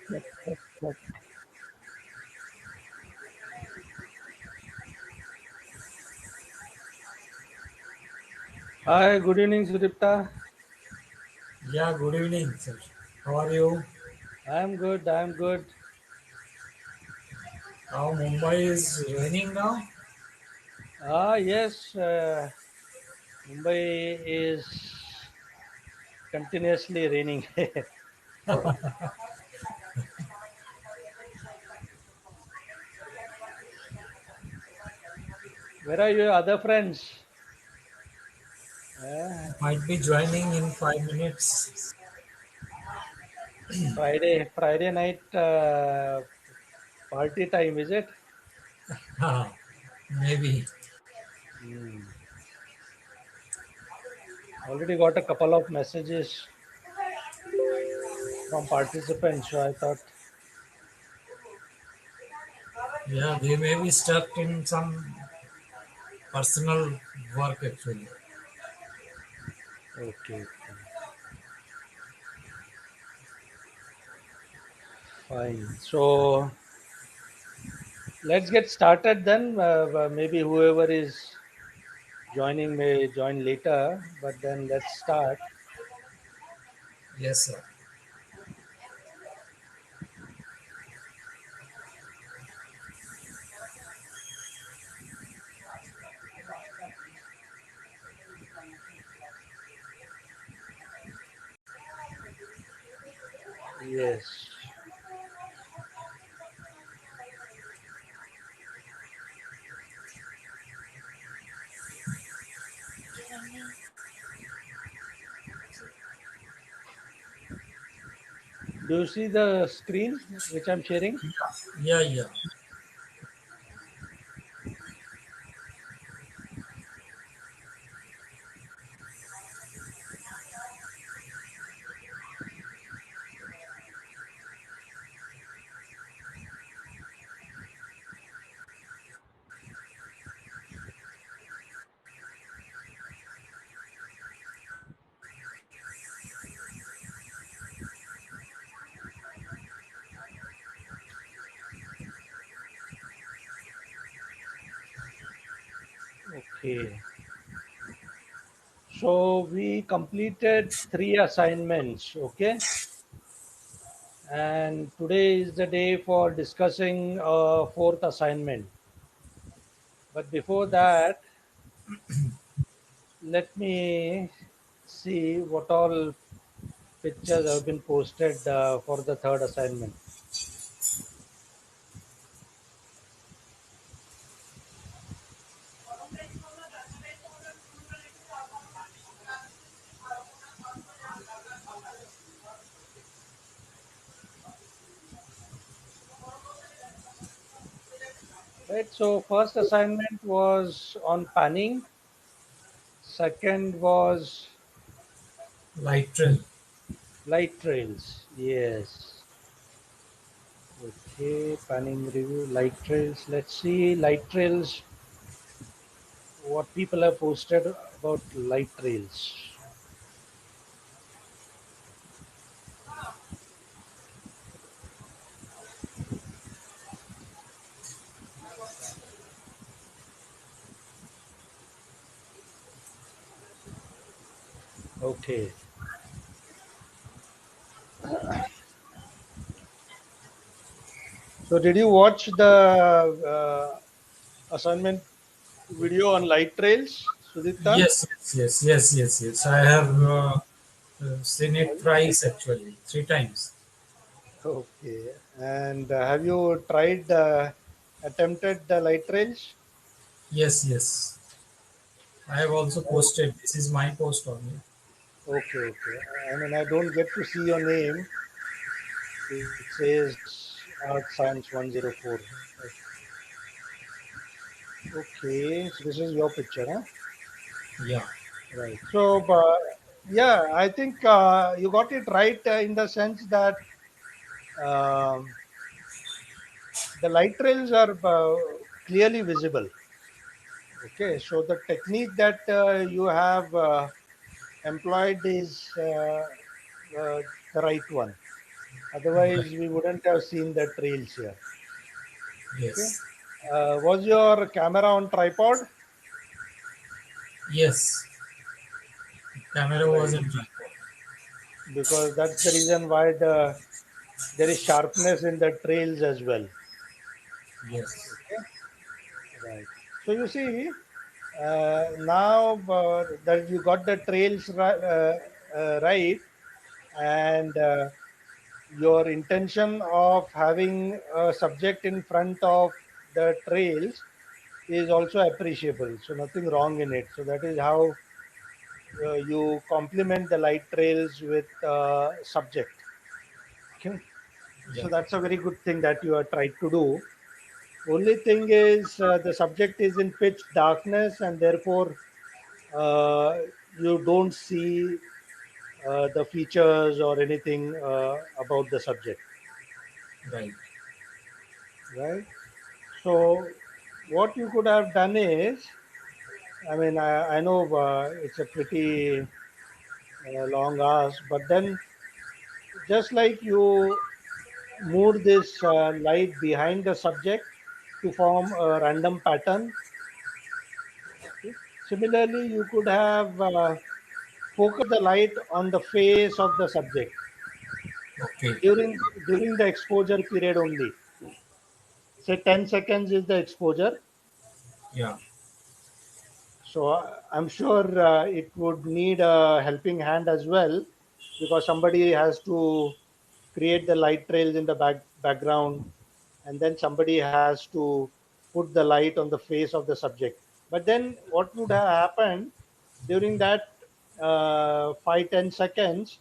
Check, check, check. Hi, good evening, Sudipta. Yeah, good evening, sir. How are you? I'm good. I'm good. Now Mumbai is raining now. Yes, Mumbai is continuously raining. Where are your other friends? Uh, Might be joining in 5 minutes. Friday night party time, is it? Maybe. Hmm. Already got a couple of messages from participants, so I thought, Yeah, they may be stuck in some personal work actually. okay, fine. So let's get started then. Maybe whoever is joining may join later, but then let's start. Yes, sir. Yes. Do you see the screen which I'm sharing? Yeah, yeah. Okay. So we completed three assignments. Okay. And today is the day for discussing fourth assignment. But before that, let me see what all pictures have been posted for the third assignment. Right. So first assignment was on panning. Second was Light trail. light trails. Yes. Okay. Panning review. Light trails. Let's see light trails. What people have posted about light trails. Okay. So did you watch the assignment video on light trails, Sudipta? Yes, yes, yes, yes, yes, yes. I have seen it twice actually, 3 times. Okay. And have you tried attempted the light trails? Yes, yes. I have also posted. This is my post only. Okay, okay. I mean, I don't get to see your name. It says Art Science 104. Okay, so this is your picture, huh? Yeah. Right. So, yeah, I think you got it right in the sense that um, the light trails are clearly visible. Okay, so the technique that you have employed is the right one. Otherwise, Right. we wouldn't have seen the trails here. Okay. Yes. Was your camera on tripod? Yes. Camera was Right. in tripod. Because that's the reason why there is sharpness in the trails as well. Yes. Okay. Right. So you see, now that you got the trails right, and your intention of having a subject in front of the trails is also appreciable. So nothing wrong in it. So that is how you complement the light trails with subject. Okay. Yeah. So that's a very good thing that you are trying to do. Only thing is the subject is in pitch darkness, and therefore uh, you don't see the features or anything about the subject, Right. right? So what you could have done is, I mean, I know it's a pretty long ask, but then just like you moved this light behind the subject to form a random pattern, okay? Similarly, you could have focused the light on the face of the subject Okay. during the exposure period only. Say 10 seconds is the exposure. Yeah. So I'm sure it would need a helping hand as well, because somebody has to create the light trails in the background, and then somebody has to put the light on the face of the subject. But then what would have happened during that 5-10 seconds?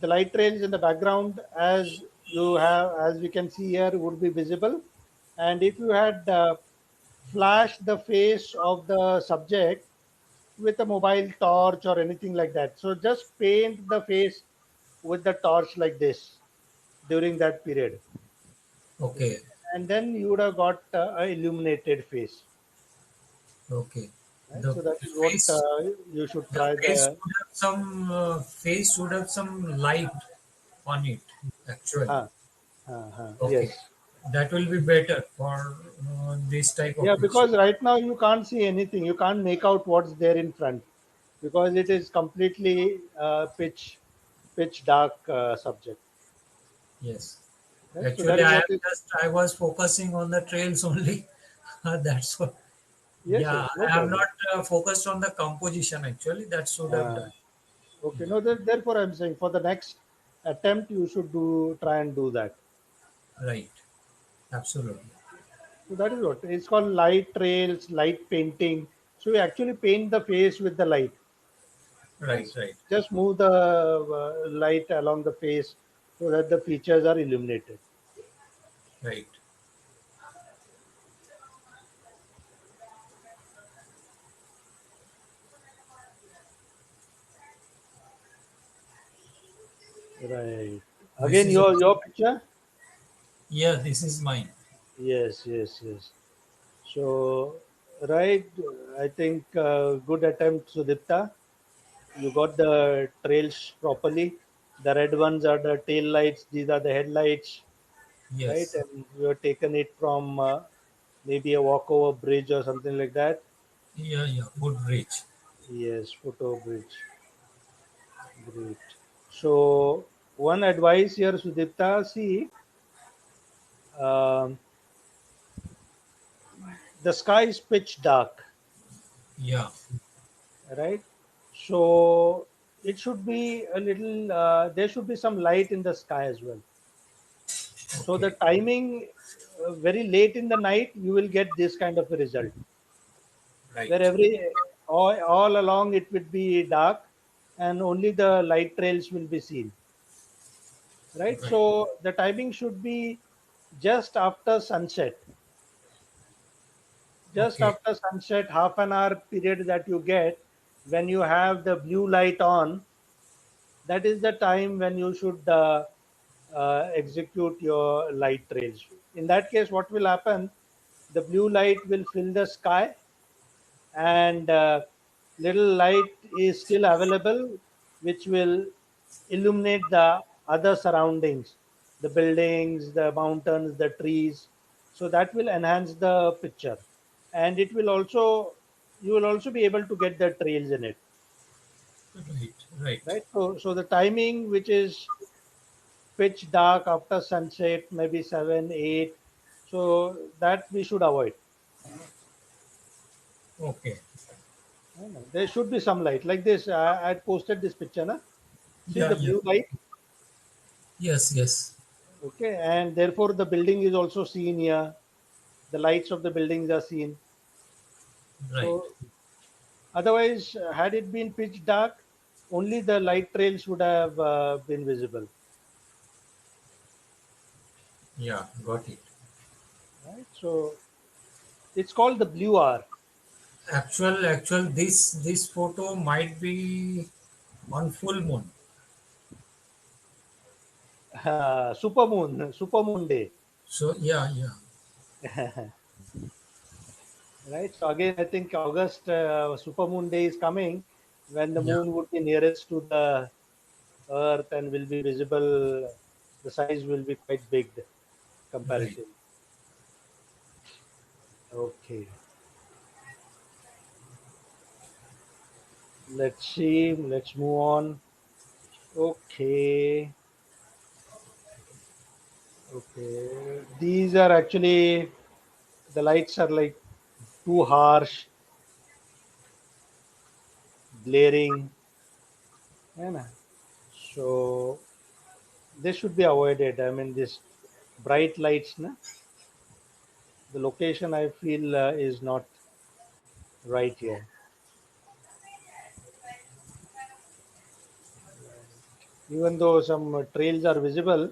The light trails in the background, as we can see here, would be visible. And if you had flashed the face of the subject with a mobile torch or anything like that, so just paint the face with the torch like this during that period. Okay. Okay. And then you would have got a illuminated face, Okay. right? The So that is what face, you should the try. face The would have some face would have some light on it. Actually. huh, Okay. yes. That will be better for this type of Yeah, picture. because right now you can't see anything. You can't make out what's there in front because it is completely pitch dark subject. Yes. Right? So that Actually, is what is. I was focusing on the trails only. That's what. Yes, Yeah, yes, no I have problem. not focused on the composition actually. That should have Uh, done. okay, no. Therefore, I'm saying for the next attempt, you should do try and do that. Right. Absolutely. So that is what it's called: light trails, light painting. So we actually paint the face with the light. Right. Yes, Right. just move the light along the face so that the features are illuminated. Right. Right. This Again, is your also. picture. Yeah, this is mine. Yes, yes, yes. So, right, I think good attempt, Sudipta. You got the trails properly. The red ones are the tail lights. These are the headlights, right? Yes. And you have taken it from maybe a walkover bridge or something like that. Yeah. Yeah. Footbridge. Yes, photo bridge. Great. So, one advice here, Sudipta. See, um, the sky is pitch dark, Yeah. right? So it should be a little. There should be some light in the sky as well. So the Okay. timing, very late in the night, you will get this kind of a result, where Right. all along it will be dark, and only the light trails will be seen, right? Right. So the timing should be just after sunset. Just Okay. after sunset, half an hour period that you get when you have the blue light on, that is the time when you should execute your light trails. In that case, what will happen? The blue light will fill the sky, and little light is still available, which will illuminate the other surroundings, the buildings, the mountains, the trees. So that will enhance the picture, and it will also, you will also be able to get the trails in it, Right, right. right? So the timing, which is pitch dark after sunset, maybe 7, 8, so that we should avoid. Okay. No, no, there should be some light like this. I posted this picture, na? See Yeah, the yeah. blue light, Yes, yes. okay, and therefore the building is also seen here. The lights of the buildings are seen. Right. So otherwise, had it been pitch dark, only the light trails would have been visible, Yeah, got it. right? So it's called the blue hour. Actual, this photo might be on full moon. Super moon day, So yeah, yeah, right? So again, I think August super moon day is coming, when the yeah. moon would be nearest to the earth and will be visible. The size will be quite big Right. comparatively. Okay, let's see. Let's move on. Okay, okay. These are actually, the lights are like too harsh, glaring, you know. So they should be avoided. I mean, this bright lights, na, the location I feel is not right here. Even though some trails are visible,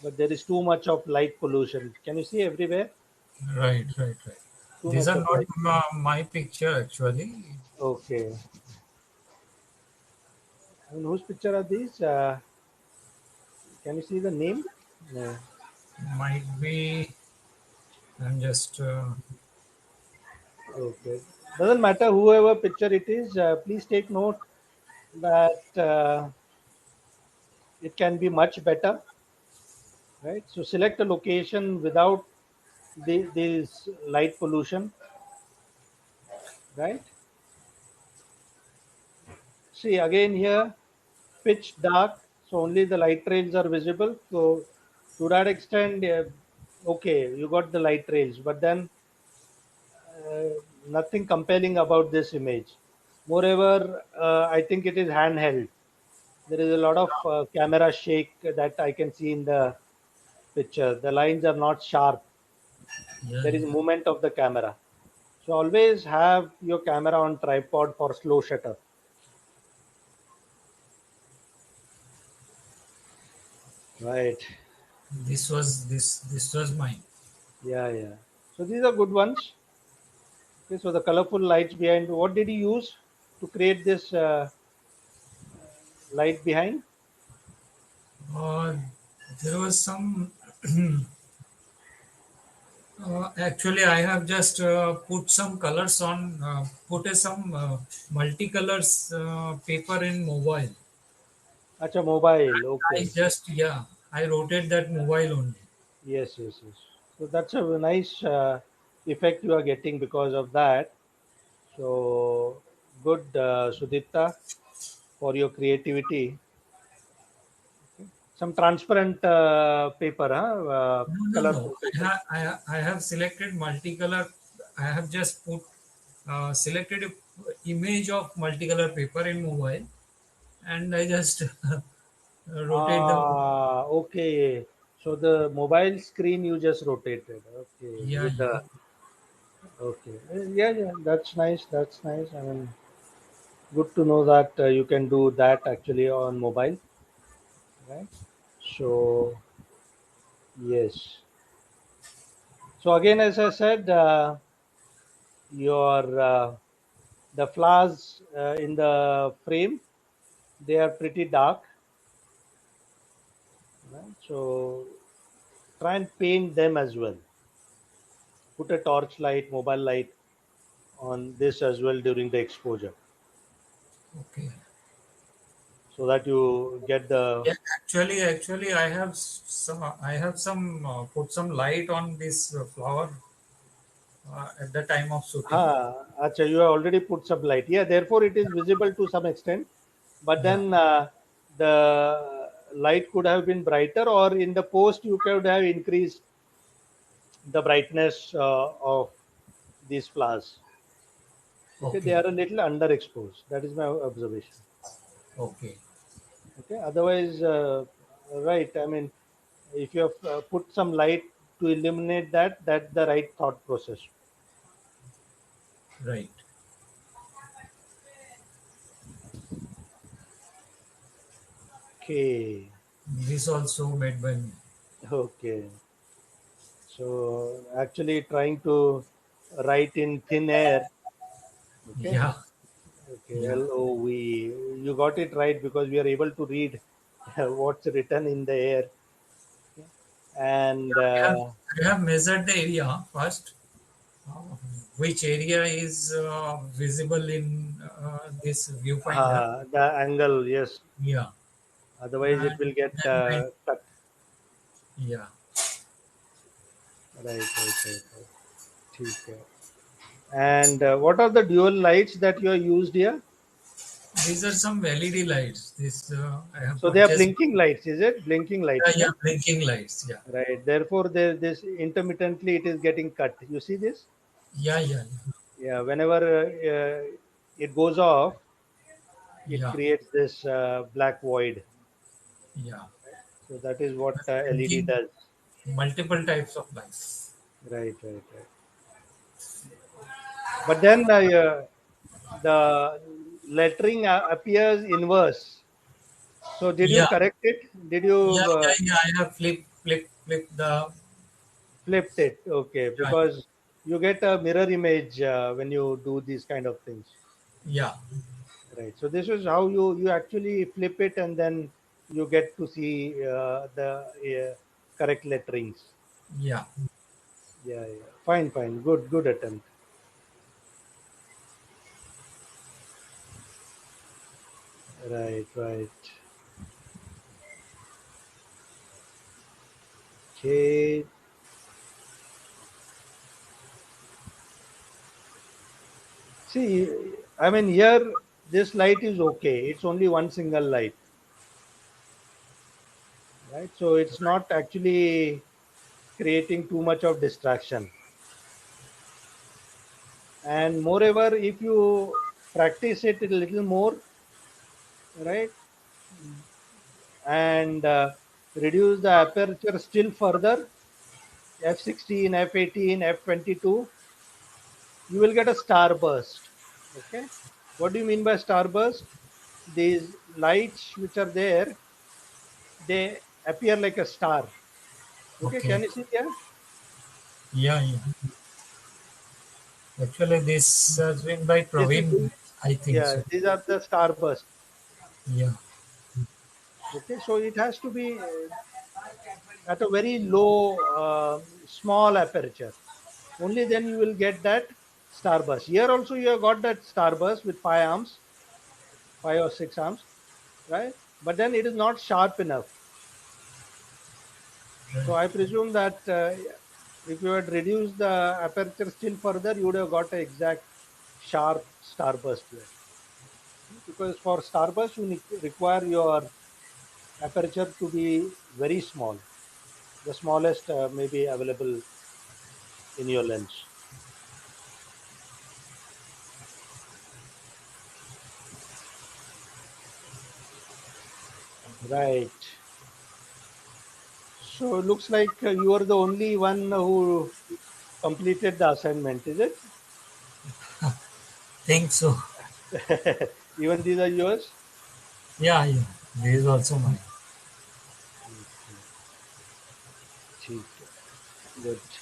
but there is too much of light pollution. Can you see everywhere? Right, right, right. Too These much are of not light. my picture actually. Okay. I mean, whose picture are these? Can you see the name? No. Might be. I'm just. Okay. Doesn't matter whoever picture it is. Please take note that it can be much better, right? So select a location without this light pollution, right? See again here, pitch dark, so only the light trails are visible. So to that extent, okay, you got the light trails, but then uh, nothing compelling about this image. Moreover, I think it is handheld. There is a lot of camera shake that I can see in the picture. The lines are not sharp. Yeah, There is yeah. movement of the camera. So always have your camera on tripod for slow shutter. Right. This was mine. Yeah, yeah. So these are good ones. Okay, so the colorful lights behind. What did you use to create this light behind? Uh, there was some. Actually, I have just put some colors on. Put some multicolors paper in mobile. Acha, mobile. I Okay. just I rotate that mobile only. Yes, yes, yes. So that's a nice effect you are getting because of that. So good, Sudipta, for your creativity. Some transparent paper, huh? No, no, no. Colorful paper. I have selected multicolor. I have just put selected a image of multicolor paper in mobile, and I just rotate the. Okay. So the mobile screen you just rotated. Okay. Yeah, With yeah. the, okay. Yeah, yeah. That's nice. That's nice. I mean, good to know that you can do that actually on mobile, right? So yes. So again, as I said, your the flowers in the frame, they are pretty dark, right? So try and paint them as well. Put a torch light, mobile light on this as well during the exposure. Okay. so that you get the. Yeah, actually, I have some put some light on this flower at the time of shooting. Acha, you have already put some light. Yeah, therefore it is visible to some extent. But Yeah, then the light could have been brighter, or in the post you could have increased the brightness of these flowers. Okay, they okay, are a little underexposed. That is my observation. okay, Okay, otherwise, right. I mean, if you have put some light to illuminate that, that's the right thought process. right. Okay, This also made by me. okay. So actually, trying to write in thin air. Okay, Yeah, okay. yeah. LOV. You got it right because we are able to read what's written in the air. Okay. And I have measured the area first. Uh, which area is visible in this viewfinder? the angle, yes. Yeah, Otherwise, it and will get then went. cut. Yeah, Right. ठीक है. And what are the dual lights that you have used here? these are some LED lights. This I have So they are purchased. blinking lights, is it? Blinking lights, Yeah, no? blinking lights. Yeah, Right. Therefore, there this intermittently it is getting cut. You see this? yeah. Yeah. Whenever it goes off, it Yeah, creates this black void. yeah. So that is what LED Blinking does. multiple types of lights. Right. But then the lettering appears inverse. So did you Yeah, correct it? Did you yeah. I have flip the. flipped it? Okay, Yeah, because you get a mirror image when you do these kind of things, yeah, right? So this is how you actually flip it, and then you get to see the correct letterings. yeah. Yeah. Fine. Good attempt. Right. Okay. See, I mean here this light is okay. It's only one single light, right? So it's not actually creating too much of distraction. And moreover, if you practice it a little more, right, and reduce the aperture still further, f16, f18, f22, you will get a starburst. Okay, what do you mean by starburst? These lights which are there, they appear like a star. Okay, Okay. can you see here? Yeah. Actually, this has been by This is Praveen. I think Yeah, so. these are the starburst. Yeah, Okay, so it has to be at a very low, small aperture. Only then you will get that starburst. Here also you have got that starburst with 5 arms, 5 or 6 arms, right? But then it is not sharp enough. So I presume that if you had reduced the aperture still further, you would have got an exact sharp starburst here. Because for starburst, you require your aperture to be very small, the smallest maybe available in your lens. Right. So it looks like you are the only one who completed the assignment, is it? think so. Even these are yours? Yeah. This is also mine. ठीक है. Good.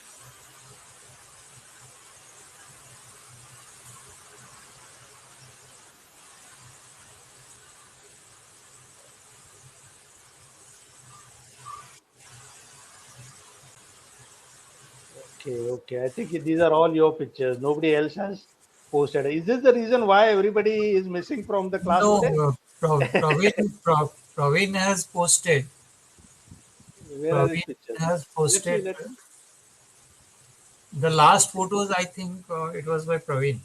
Okay. I think these are all your pictures. Nobody else has posted. Is this the reason why everybody is missing from the class No, today? Praveen has posted. Where are these Praveen pictures? has Let's see. posted the last photos. I think it was by Praveen.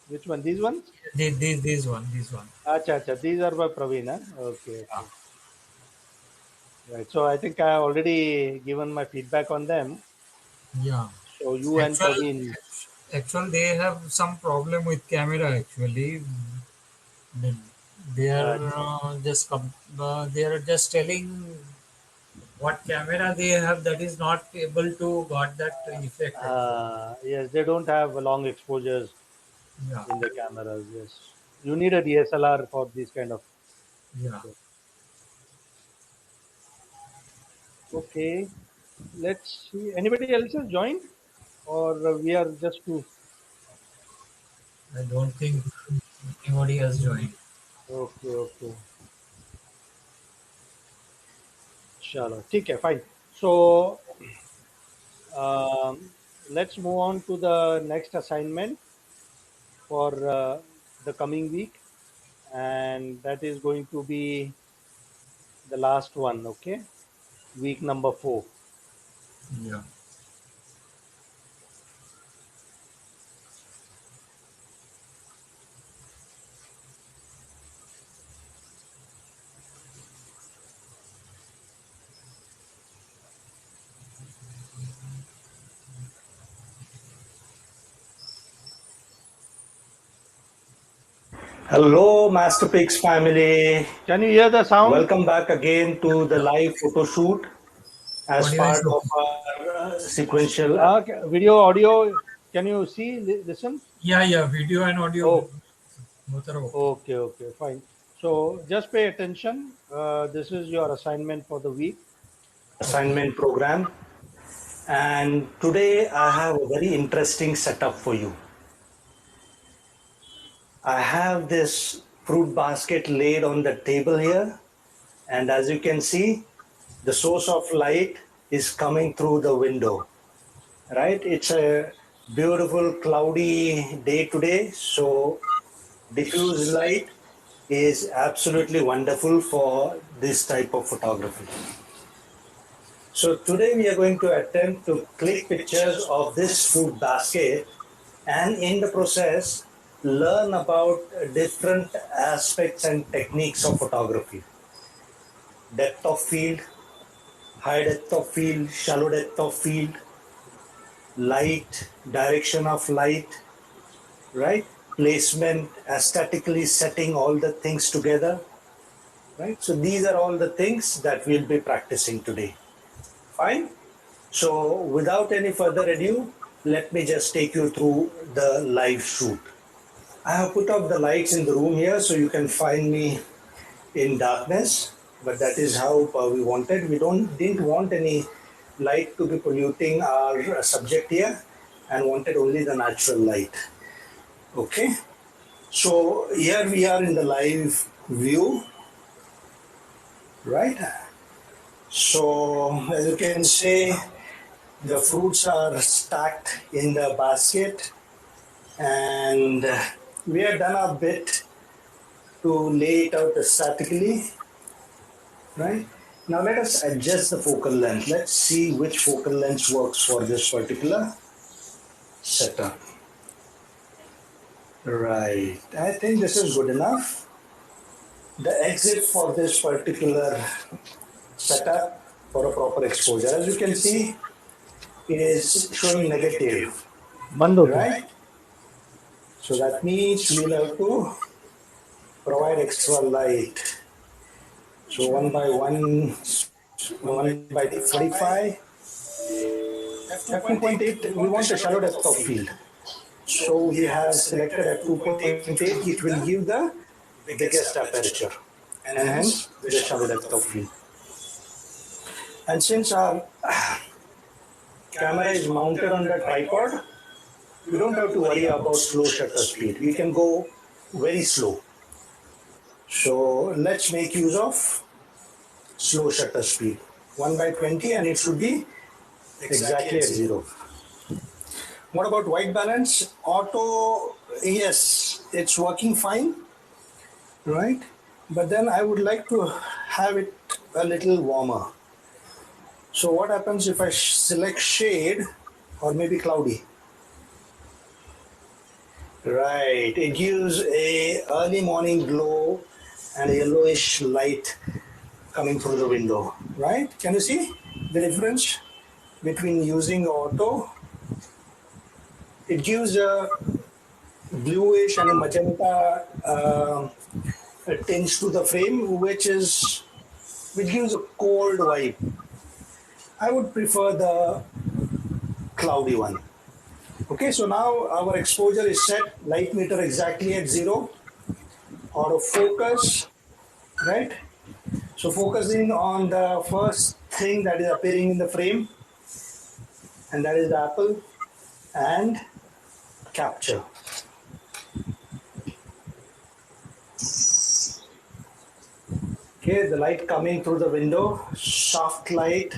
Which one? These ones? This one. Acha, acha. These are by Praveen. Huh? Okay, Yeah. okay. Right. So I think I already given my feedback on them. Yeah. So you and Actual, Praveen. actual, they have some problem with camera. Actually, they, they are Acha. they are just telling what camera they have that is not able to got that effect. Actually, Yes, they don't have long exposures yeah, in the cameras. Yes. You need a DSLR for this kind of yeah. picture. Okay. Let's see. Anybody else has joined? Or we are just two? I don't think anybody has joined. Okay, okay. Chalo. ठीक है, fine. So um, let's move on to the next assignment for the coming week, and that is going to be the last one. Okay, week number 4. Yeah. Hello, Masterpix family. Can you hear the sound? Welcome back again to the live photo shoot as Audio is part of okay. our sequential. Video, audio. Can you see? Listen. Yeah, yeah. Video and audio Oh, both are okay. okay, okay, fine. So just pay attention. This is your assignment for the week. Okay. Assignment program. And today I have a very interesting setup for you. I have this fruit basket laid on the table here. And as you can see, the source of light is coming through the window. Right? It's a beautiful cloudy day today. So diffuse light is absolutely wonderful for this type of photography. So today we are going to attempt to click pictures of this fruit basket and in the process learn about different aspects and techniques of photography. Depth of field, high depth of field, shallow depth of field, light, direction of light, right? Placement, aesthetically setting all the things together, right? So these are all the things that we'll be practicing today. Fine. So without any further ado, let me just take you through the live shoot. I have put up the lights in the room here so you can find me in darkness, but that is how we wanted. We didn't want any light to be polluting our subject here and wanted only the natural light. Okay. So here we are in the live view, right? So as you can say, the fruits are stacked in the basket, and we have done our bit to lay it out aesthetically, right? Now let us adjust the focal length. Let's see which focal length works for this particular setup. Right, I think this is good enough. The exit for this particular setup for a proper exposure, as you can see, is showing negative, बंद हो तो right? So that means we'll have to provide extra light. So 1 by 45, f2.8, we want a shallow depth of field. So we have selected f2.8, it will give the biggest aperture and hence the shallow depth of field. And since our camera is mounted on the tripod, we don't have to worry about slow shutter speed. We can go very slow. So let's make use of slow shutter speed. 1 by 20 and it should be exactly at 0. What about white balance? Auto, yes, it's working fine. right? But then I would like to have it a little warmer. So what happens if I select shade or maybe cloudy? Right, it gives a early morning glow and a yellowish light coming through the window, right? Can you see the difference between using auto? It gives a bluish and a magenta a tinge to the frame, which gives a cold vibe. I would prefer the cloudy one. Okay, so now our exposure is set, light meter exactly at 0, out of focus, right? So focusing on the first thing that is appearing in the frame, and that is the apple, and capture. Okay, the light coming through the window, soft light,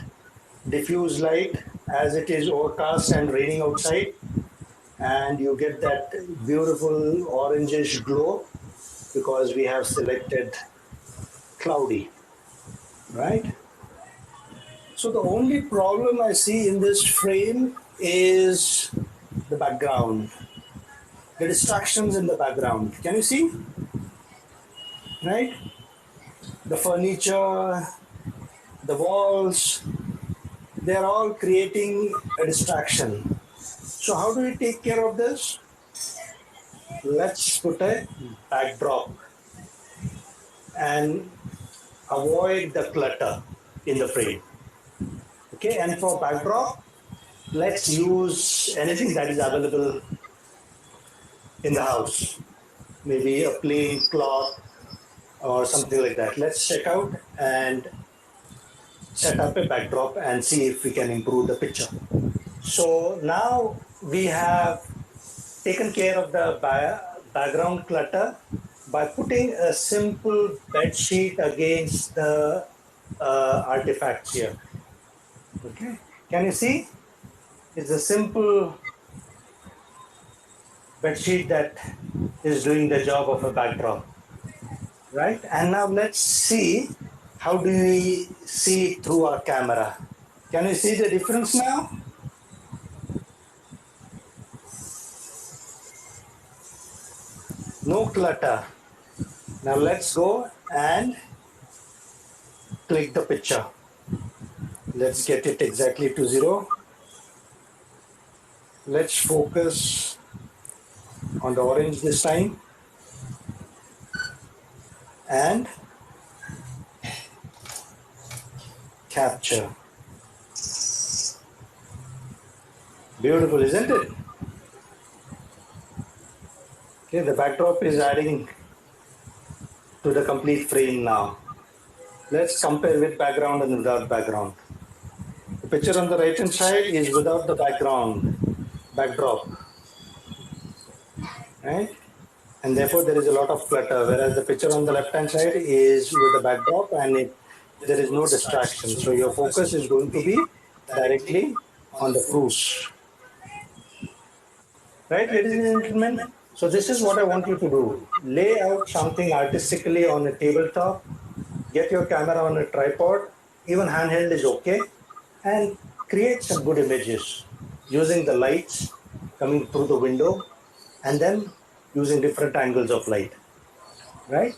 diffuse light as it is overcast and raining outside, and you get that beautiful orangish glow because we have selected cloudy, right? So the only problem I see in this frame is the background, the distractions in the background. Can you see? Right? The furniture, the walls, they're all creating a distraction. So how do we take care of this? Let's put a backdrop and avoid the clutter in the frame. Okay, and for backdrop, let's use anything that is available in the house. Maybe a plain cloth or something like that. Let's check out and set up a backdrop and see if we can improve the picture. So now we have taken care of the background clutter by putting a simple bed sheet against the artifacts here. Okay, can you see? It's a simple bed sheet that is doing the job of a backdrop, right? And now let's see how do we see it through our camera. Can you see the difference now? No clutter. Now let's go and click the picture. Let's get it exactly to 0. Let's focus on the orange this time and capture. Beautiful, isn't it? Okay, the backdrop is adding to the complete frame now. Let's compare with background and without background. The picture on the right hand side is without the backdrop, right? And therefore there is a lot of clutter, whereas the picture on the left hand side is with the backdrop and there is no distraction. So your focus is going to be directly on the fruits. Right, ladies and gentlemen? So this is what I want you to do. Lay out something artistically on a tabletop, get your camera on a tripod, even handheld is okay, and create some good images using the lights coming through the window and then using different angles of light, right?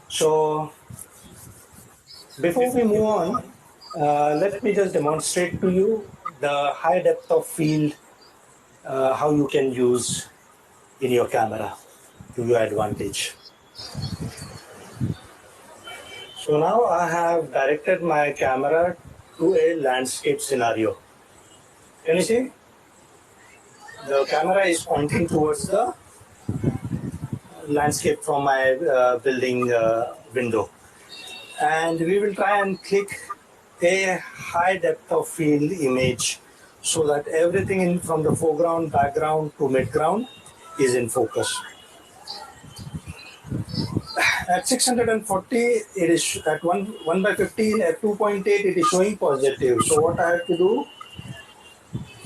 So before we move on, let me just demonstrate to you the high depth of field, how you can use in your camera to your advantage. So now I have directed my camera to a landscape scenario. Can you see? The camera is pointing towards the landscape from my building window. And we will try and click a high depth of field image so that everything in from the foreground, background to midground is in focus. At 640, it is at 1 by 15, at 2.8, it is showing positive. So what I have to do,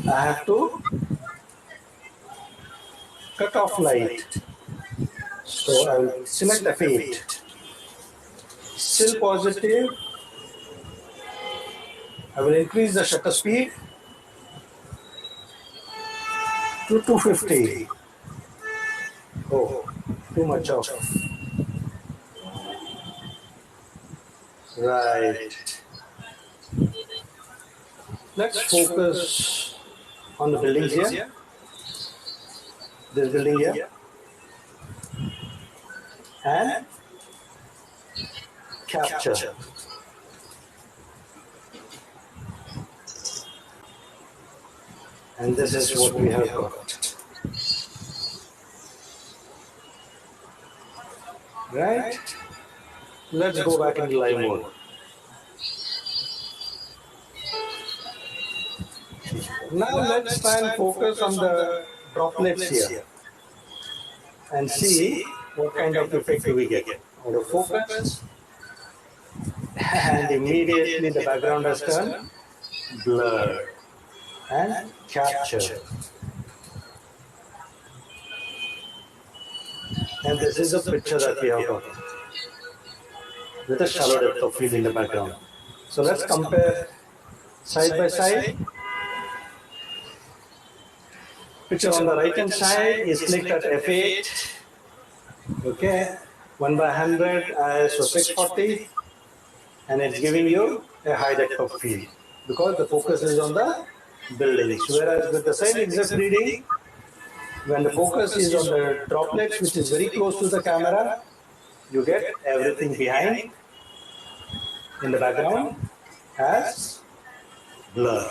I have to cut off light. So I will select F8. Still positive. I will increase the shutter speed to 250. Oh, too much of. Right. Let's focus on the buildings here. This building here. And capture. And this is what we have got. Right? Let's go back into live mode. Now let's try and focus on the droplets here and see what kind of effect do we get. Out of focus, and immediately the background has turned blurred. And capture. And this is the picture that we have got with a shallow depth of field in the background. So let's compare side by side. Picture on the right hand side is clicked at F8. Okay, 1 by 100 ISO 640, and it's giving you a high depth of field because the focus is on the buildings. Whereas with the side exit reading, when the focus is on the droplets, which is very close to the camera, you get everything behind in the background as blur.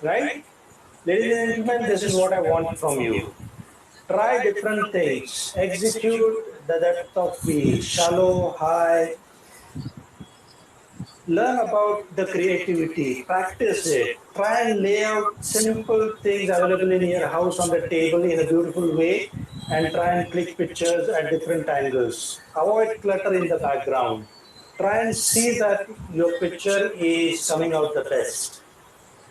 Right? Ladies and gentlemen, this is what I want from you. Try different things. Execute the depth of field, shallow, high. Learn about the creativity. Practice it. Try and lay out simple things available in your house on the table in a beautiful way and try and click pictures at different angles. Avoid clutter in the background. Try and see that your picture is coming out the best.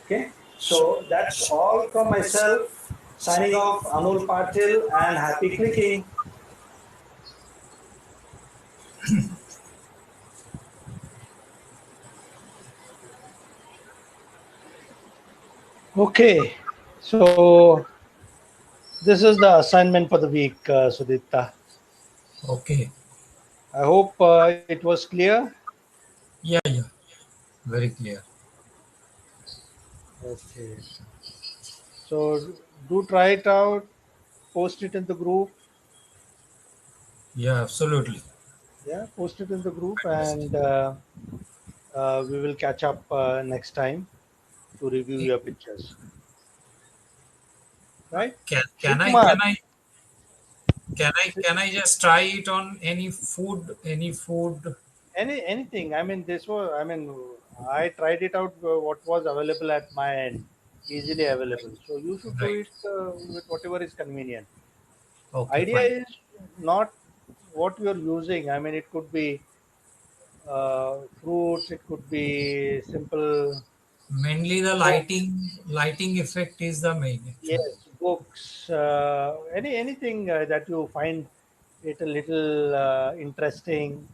Okay, so that's all from myself. Signing off, Anul Patil, and happy clicking. Okay, so this is the assignment for the week, Sudipta. Okay. I hope it was clear. Yeah, yeah. Very clear. Okay, so do try it out, post it in the group. Yeah, absolutely. Yeah, post it in the group, and we will catch up next time to review your pictures. Right? Can Shri I Kumar, can I just try it on any food? anything. I mean, this was. I mean, I tried it out. What was available at my end, easily available. So you should do Right. it with whatever is convenient. Okay, Idea fine. is not what you're using. I mean, it could be fruits. It could be simple. Mainly the Books, lighting effect is the main actually. yes, books. Anything that you find it a little interesting,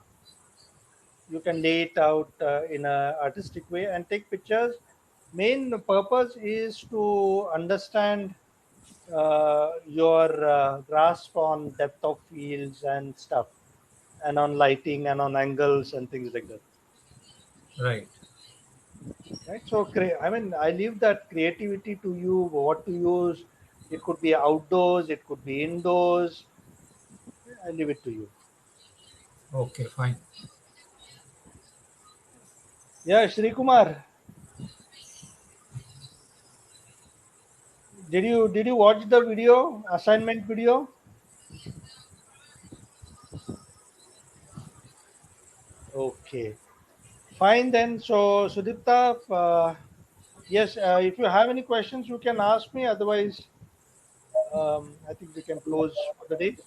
you can lay it out in a artistic way and take pictures. Main purpose is to understand your grasp on depth of fields and stuff, and on lighting and on angles and things like that. Right. Right, so I mean, I leave that creativity to you, what to use. It could be outdoors, it could be indoors. I leave it to you. Okay, fine. Yeah, Shri Kumar, did you watch the video, assignment video? Okay, fine then. So, Sudipta, yes, if you have any questions, you can ask me. Otherwise, I think we can close for the day.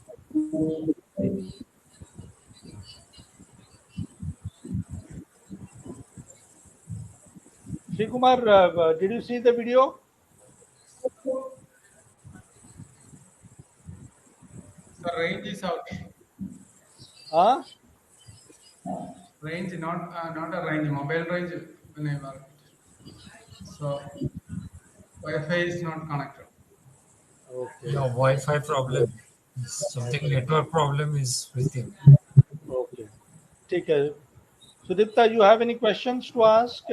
Sri Kumar, did you see the video? The range is out. Huh? Range, not a range, mobile range when I work. So Wi-Fi is not connected. Okay. Your Wi-Fi problem, something Okay. network problem is with you. Okay. ठीक है. Sudipta, you have any questions to ask?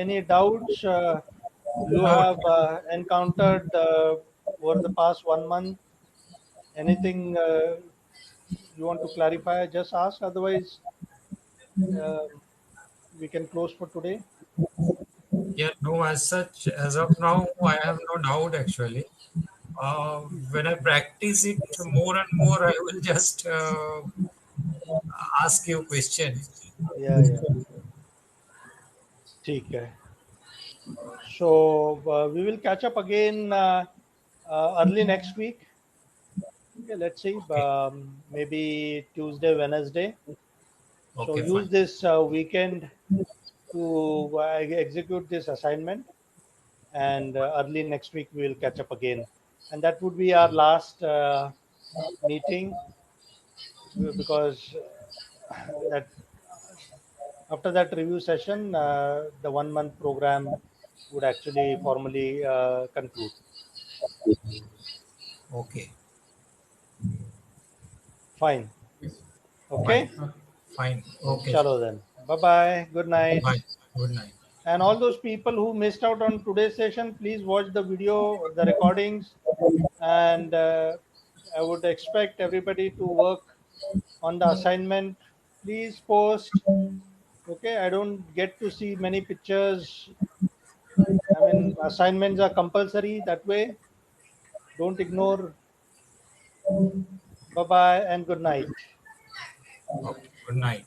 Any doubts you No, have encountered over the past 1 month? Anything you want to clarify? Just ask. Otherwise, uh, we can close for today. yeah, no, as such, as of now, I have no doubt actually. When I practice it more and more, I will just ask you question. Yeah, yeah. ठीक है. So we will catch up again early next week. Okay, let's see. Okay, Maybe Tuesday, Wednesday. So okay, use fine. this weekend to execute this assignment, and early next week we will catch up again. And that would be our last meeting because that after that review session, the 1 month program would actually formally conclude. Okay, Fine. Yes. fine, Okay. Okay. fine. Okay, Chalo then. Bye bye. Good night. bye. Good night. And all those people who missed out on today's session, please watch the video, the recordings, and I would expect everybody to work on the assignment. Please post. Okay, I don't get to see many pictures. I mean, assignments are compulsory that way. Don't ignore. Bye bye and good night. Okay, good night.